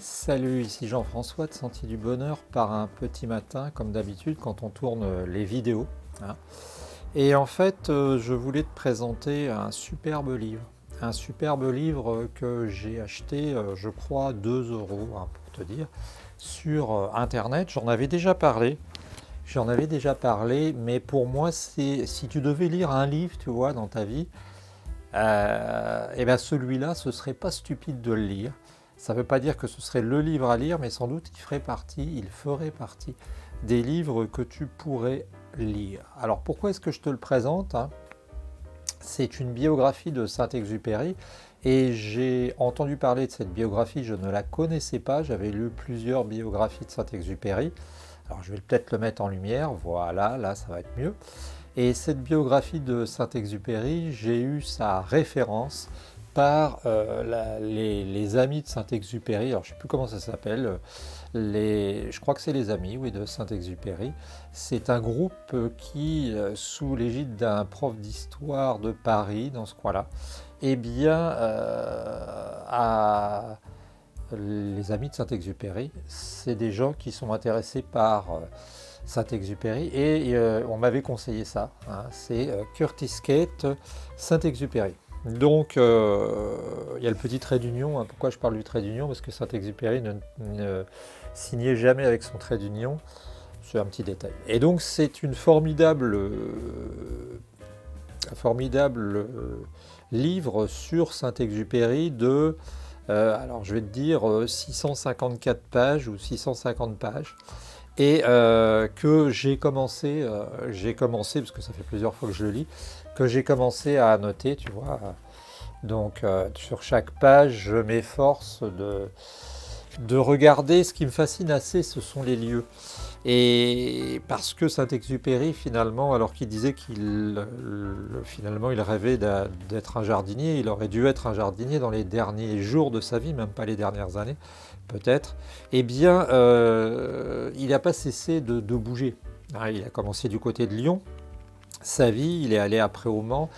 Salut, ici Jean-François de Sentier du Bonheur par un petit matin, comme d'habitude, quand on tourne les vidéos, hein. Et en fait, je voulais te présenter un superbe livre. Un superbe livre que j'ai acheté, je crois, 2 euros, hein, pour te dire, sur Internet. J'en avais déjà parlé, mais pour moi, c'est si tu devais lire un livre, tu vois, dans ta vie, et bien celui-là, ce serait pas stupide de le lire. Ça ne veut pas dire que ce serait le livre à lire, mais sans doute il ferait partie des livres que tu pourrais lire. Alors pourquoi est-ce que je te le présente, hein? C'est une biographie de Saint-Exupéry et j'ai entendu parler de cette biographie, je ne la connaissais pas, j'avais lu plusieurs biographies de Saint-Exupéry. Alors je vais peut-être le mettre en lumière, voilà, là ça va être mieux. Et cette biographie de Saint-Exupéry, j'ai eu sa référence par les amis de Saint-Exupéry. Alors je ne sais plus comment ça s'appelle. Je crois que c'est les amis, oui, de Saint-Exupéry. C'est un groupe qui, sous l'égide d'un prof d'histoire de Paris, dans ce coin-là, eh bien, les amis de Saint-Exupéry, c'est des gens qui sont intéressés par Saint-Exupéry et on m'avait conseillé ça, hein, c'est Curtis Kate Saint-Exupéry. Donc il y a le petit trait d'union, hein. Pourquoi je parle du trait d'union? Parce que Saint-Exupéry ne signait jamais avec son trait d'union, c'est un petit détail. Et donc c'est une formidable livre sur Saint-Exupéry de, alors je vais te dire 654 pages ou 650 pages. Et que j'ai commencé, parce que ça fait plusieurs fois que je le lis, que j'ai commencé à annoter, tu vois. Donc sur chaque page, je m'efforce de regarder. Ce qui me fascine assez, ce sont les lieux. Et parce que Saint-Exupéry, finalement, alors qu'il disait finalement il rêvait d'être un jardinier, il aurait dû être un jardinier dans les derniers jours de sa vie, même pas les dernières années, peut-être, eh bien, il n'a pas cessé de bouger. Hein, il a commencé du côté de Lyon, sa vie, il est allé après au Mans,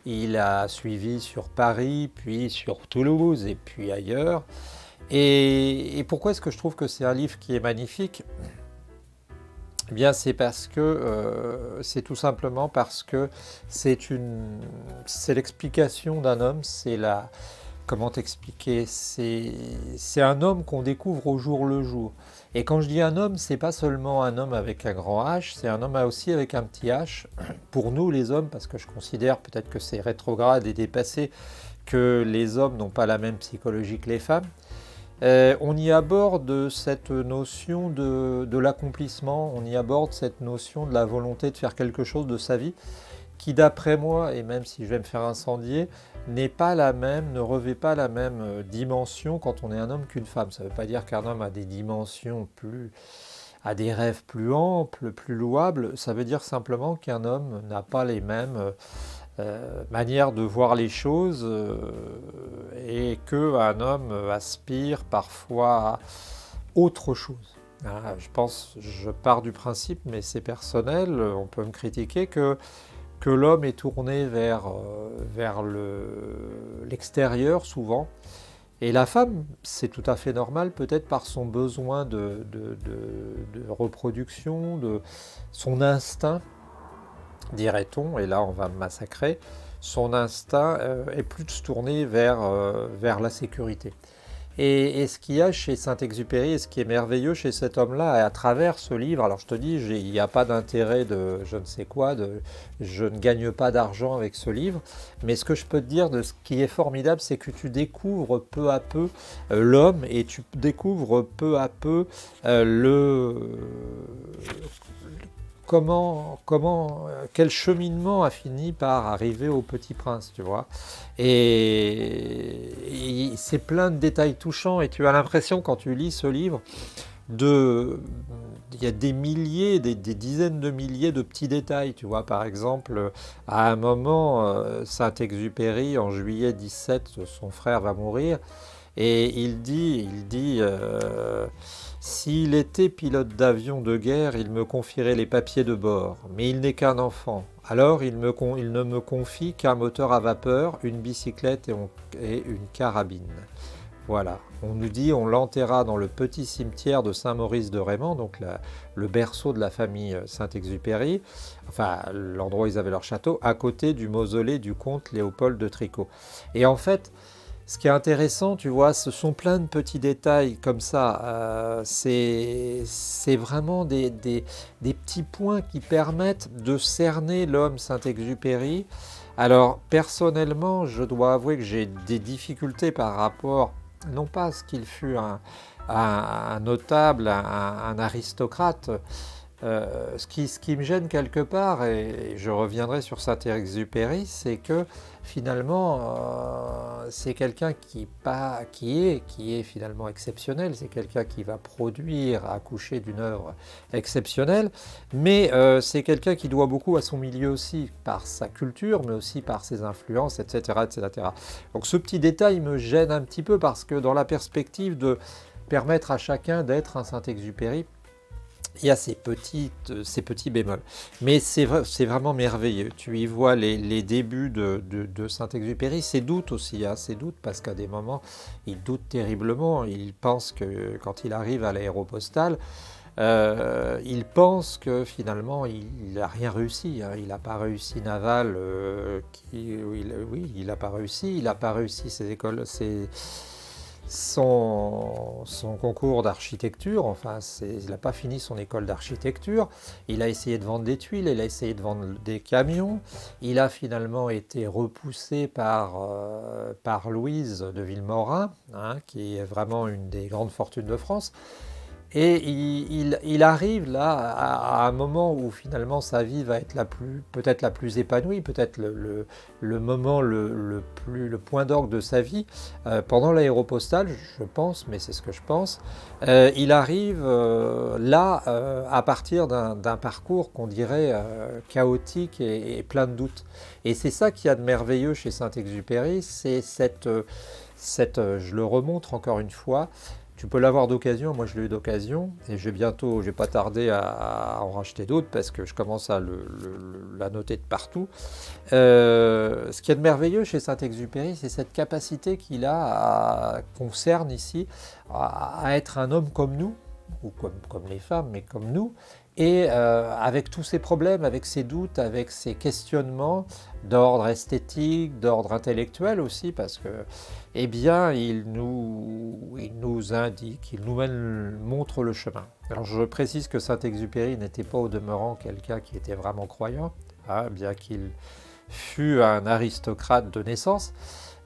il a suivi sur Paris, puis sur Toulouse, et puis ailleurs. Et pourquoi est-ce que je trouve que c'est un livre qui est magnifique? Eh bien, c'est parce que c'est tout simplement parce que c'est l'explication d'un homme, comment t'expliquer, c'est un homme qu'on découvre au jour le jour. Et quand je dis un homme, c'est pas seulement un homme avec un grand H, c'est un homme aussi avec un petit H. Pour nous les hommes, parce que je considère peut-être que c'est rétrograde et dépassé, que les hommes n'ont pas la même psychologie que les femmes. On y aborde cette notion de l'accomplissement, on y aborde cette notion de la volonté de faire quelque chose de sa vie, qui d'après moi, et même si je vais me faire incendier, n'est pas la même, ne revêt pas la même dimension quand on est un homme qu'une femme. Ça ne veut pas dire qu'un homme a des dimensions a des rêves plus amples, plus louables, ça veut dire simplement qu'un homme n'a pas les mêmes manière de voir les choses et qu'un homme aspire parfois à autre chose. Hein, je pars du principe, mais c'est personnel, on peut me critiquer que l'homme est tourné vers l'extérieur souvent, et la femme, c'est tout à fait normal, peut-être par son besoin de reproduction, de son instinct, dirait-on, et là on va me massacrer, son instinct est plus tourné vers la sécurité. Et ce qu'il y a chez Saint-Exupéry, et ce qui est merveilleux chez cet homme-là, à travers ce livre, alors je te dis, il n'y a pas d'intérêt de je ne sais quoi, je ne gagne pas d'argent avec ce livre, mais ce que je peux te dire de ce qui est formidable, c'est que tu découvres peu à peu l'homme, et tu découvres peu à peu quel cheminement a fini par arriver au Petit Prince, tu vois. Et c'est plein de détails touchants, et tu as l'impression, quand tu lis ce livre, il y a des milliers, des dizaines de milliers de petits détails, tu vois. Par exemple, à un moment, Saint-Exupéry, en juillet 17, son frère va mourir, et il dit s'il était pilote d'avion de guerre, il me confierait les papiers de bord. Mais il n'est qu'un enfant. Alors il ne me confie qu'un moteur à vapeur, une bicyclette et une carabine. Voilà, on nous dit on l'enterra dans le petit cimetière de Saint-Maurice-de-Raymond, donc le berceau de la famille Saint-Exupéry, enfin l'endroit où ils avaient leur château, à côté du mausolée du comte Léopold de Tricot. Et en fait, ce qui est intéressant, tu vois, ce sont plein de petits détails comme ça. C'est vraiment des petits points qui permettent de cerner l'homme Saint-Exupéry. Alors, personnellement, je dois avouer que j'ai des difficultés par rapport, non pas à ce qu'il fut un notable, un aristocrate. Ce qui me gêne quelque part, et je reviendrai sur Saint-Exupéry, c'est que finalement, c'est quelqu'un qui est finalement exceptionnel, c'est quelqu'un qui va produire, accoucher d'une œuvre exceptionnelle, mais c'est quelqu'un qui doit beaucoup à son milieu aussi, par sa culture, mais aussi par ses influences, etc., etc. Donc ce petit détail me gêne un petit peu parce que dans la perspective de permettre à chacun d'être un Saint-Exupéry, il y a ces petits bémols. Mais c'est vraiment merveilleux. Tu y vois les débuts de Saint-Exupéry, ses doutes aussi, hein, ses doutes, parce qu'à des moments, il doute terriblement. Il pense que quand il arrive à l'aéropostale, il pense que finalement, il n'a rien réussi, hein. Il n'a pas réussi Naval, oui, il n'a pas réussi. Il n'a pas réussi ses écoles, son concours d'architecture, enfin, il n'a pas fini son école d'architecture, il a essayé de vendre des tuiles, il a essayé de vendre des camions, il a finalement été repoussé par Louise de Villemorin, hein, qui est vraiment une des grandes fortunes de France. Et il arrive là à un moment où finalement sa vie va être peut-être la plus épanouie, peut-être le moment le point d'orgue de sa vie, pendant l'aéropostale, je pense, mais c'est ce que je pense. Il arrive là à partir d'un parcours qu'on dirait chaotique et plein de doutes. Et c'est ça qu'il y a de merveilleux chez Saint-Exupéry, c'est je le remontre encore une fois. Tu peux l'avoir d'occasion, moi je l'ai eu d'occasion, et je vais pas tarder à en racheter d'autres parce que je commence à la noter de partout. Ce qui est de merveilleux chez Saint-Exupéry, c'est cette capacité qu'il a, qu'on cerne ici, à être un homme comme nous, ou comme les femmes, mais comme nous, et avec tous ses problèmes, avec ses doutes, avec ses questionnements d'ordre esthétique, d'ordre intellectuel aussi, parce que, eh bien, il nous indique, il nous montre le chemin. Alors je précise que Saint-Exupéry n'était pas au demeurant quelqu'un qui était vraiment croyant, hein, bien qu'il fût un aristocrate de naissance.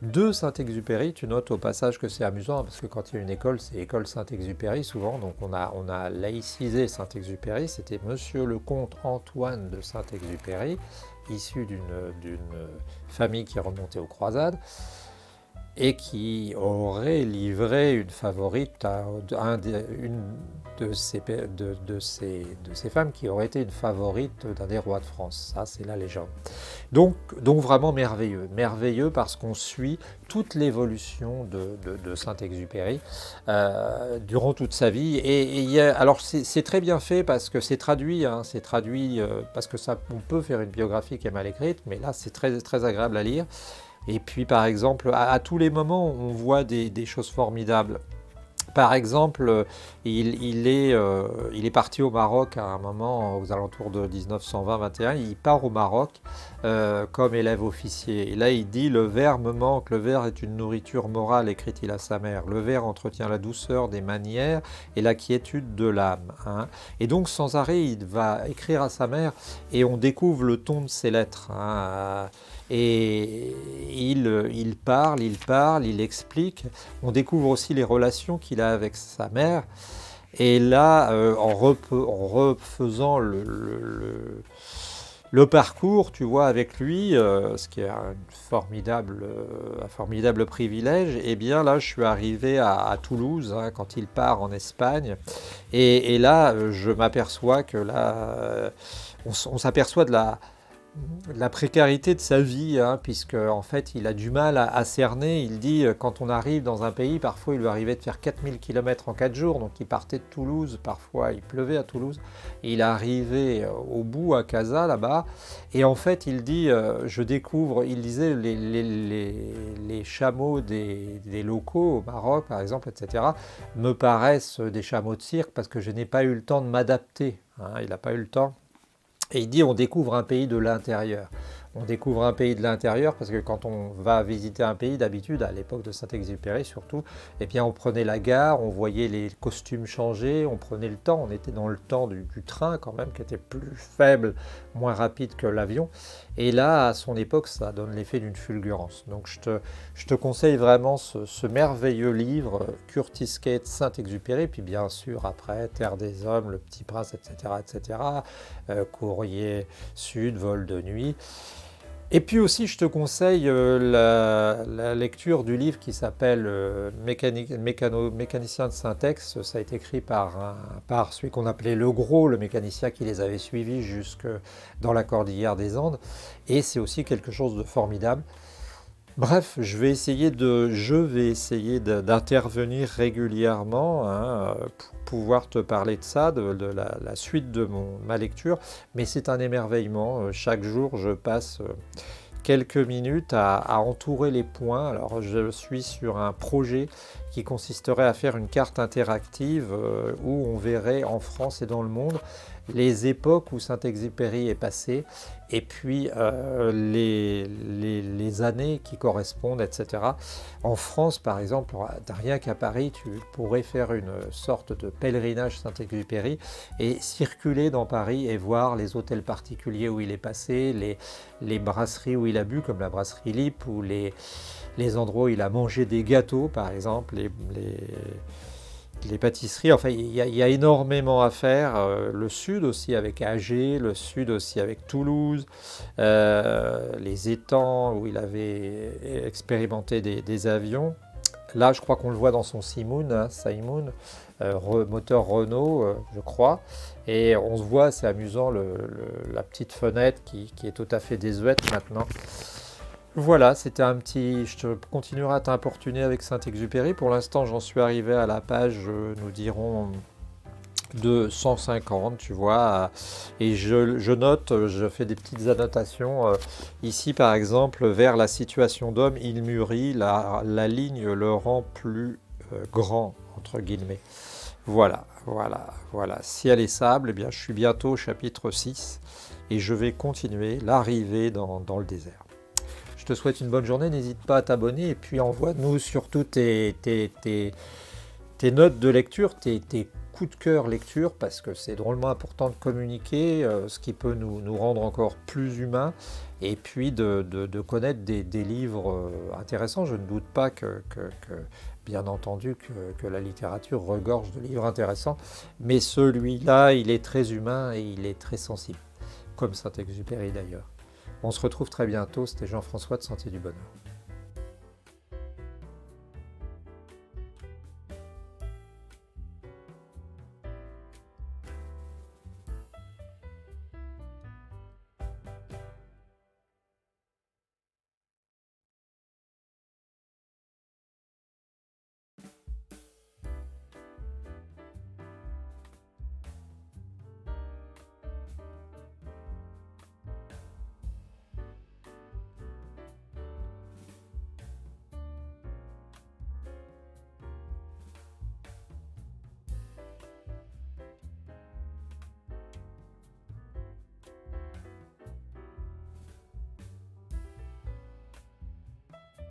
De Saint-Exupéry, tu notes au passage que c'est amusant, parce que quand il y a une école, c'est école Saint-Exupéry souvent, donc on a laïcisé Saint-Exupéry, c'était Monsieur le comte Antoine de Saint-Exupéry, issu d'une famille qui remontait aux croisades, et qui aurait livré une favorite à une de ces femmes qui aurait été une favorite d'un des rois de France. Ça, c'est la légende. Donc vraiment merveilleux. Merveilleux parce qu'on suit toute l'évolution de Saint-Exupéry durant toute sa vie. Alors, c'est très bien fait parce que c'est traduit, hein, parce que on peut faire une biographie qui est mal écrite, mais là, c'est très, très agréable à lire. Et puis, par exemple, à tous les moments, on voit des choses formidables. Par exemple, il est parti au Maroc à un moment, aux alentours de 1920-21. Il part au Maroc comme élève officier. Et là, il dit « Le vers me manque, le vers est une nourriture morale », écrit-il à sa mère. « Le vers entretient la douceur des manières et la quiétude de l'âme. » Hein. Et donc, sans arrêt, il va écrire à sa mère et on découvre le ton de ses lettres. Hein. Et il parle, il explique. On découvre aussi les relations qu'il a avec sa mère. Et là, en refaisant le parcours, tu vois, avec lui, ce qui est un formidable privilège, et bien là, je suis arrivé à Toulouse, hein, quand il part en Espagne. Et là, je m'aperçois que là, on s'aperçoit de la précarité de sa vie, hein, puisque en fait il a du mal à cerner. Il dit quand on arrive dans un pays, parfois il lui arrivait de faire 4000 km en 4 jours, donc il partait de Toulouse, parfois il pleuvait à Toulouse, et il arrivait au bout à Casa là-bas, et en fait il dit, je découvre, il disait les chameaux des locaux au Maroc par exemple, etc., me paraissent des chameaux de cirque parce que je n'ai pas eu le temps de m'adapter, hein, il n'a pas eu le temps. Et il dit on découvre un pays de l'intérieur. On découvre un pays de l'intérieur parce que quand on va visiter un pays, d'habitude, à l'époque de Saint-Exupéry surtout, eh bien on prenait la gare, on voyait les costumes changer, on prenait le temps, on était dans le temps du train quand même, qui était plus faible, moins rapide que l'avion. Et là, à son époque, ça donne l'effet d'une fulgurance. Donc je te conseille vraiment ce merveilleux livre, Curtis Kate, Saint-Exupéry, puis bien sûr après, Terre des Hommes, Le Petit Prince, etc., etc., Courrier Sud, Vol de nuit. Et puis aussi, je te conseille la lecture du livre qui s'appelle Mécanicien de syntaxe. Ça a été écrit par celui qu'on appelait Le Gros, le mécanicien qui les avait suivis jusque dans la cordillère des Andes. Et c'est aussi quelque chose de formidable. Bref, je vais essayer d'intervenir régulièrement, hein, pour pouvoir te parler de ça, de la suite de ma lecture. Mais c'est un émerveillement. Chaque jour, je passe quelques minutes à entourer les points. Alors, je suis sur un projet qui consisterait à faire une carte interactive où on verrait en France et dans le monde les époques où Saint-Exupéry est passé et puis les années qui correspondent, etc. En France, par exemple, rien qu'à Paris, tu pourrais faire une sorte de pèlerinage Saint-Exupéry et circuler dans Paris et voir les hôtels particuliers où il est passé, les brasseries où il a bu, comme la brasserie Lippe, ou les endroits où il a mangé des gâteaux, par exemple, les pâtisseries. Enfin, il y a énormément à faire. Le sud aussi avec Agé, le sud aussi avec Toulouse, les étangs où il avait expérimenté des avions. Là, je crois qu'on le voit dans son Simoun, hein, Simoun, moteur Renault, je crois. Et on se voit, c'est amusant, la petite fenêtre qui est tout à fait désuète maintenant. Voilà, c'était un petit. Je continuerai à t'importuner avec Saint-Exupéry. Pour l'instant, j'en suis arrivé à la page, nous dirons, de 150, tu vois. Et je note, je fais des petites annotations. Ici, par exemple, vers la situation d'homme, il mûrit, la ligne le rend plus grand, entre guillemets. Voilà, voilà, voilà. Ciel et sable, eh bien, je suis bientôt au chapitre 6 et je vais continuer l'arrivée dans le désert. Je te souhaite une bonne journée, n'hésite pas à t'abonner et puis envoie-nous surtout tes notes de lecture, tes coups de cœur lecture, parce que c'est drôlement important de communiquer, ce qui peut nous rendre encore plus humains, et puis de connaître des livres intéressants. Je ne doute pas bien entendu, que la littérature regorge de livres intéressants, mais celui-là, il est très humain et il est très sensible, comme Saint-Exupéry d'ailleurs. On se retrouve très bientôt, c'était Jean-François de Sentier du Bonheur.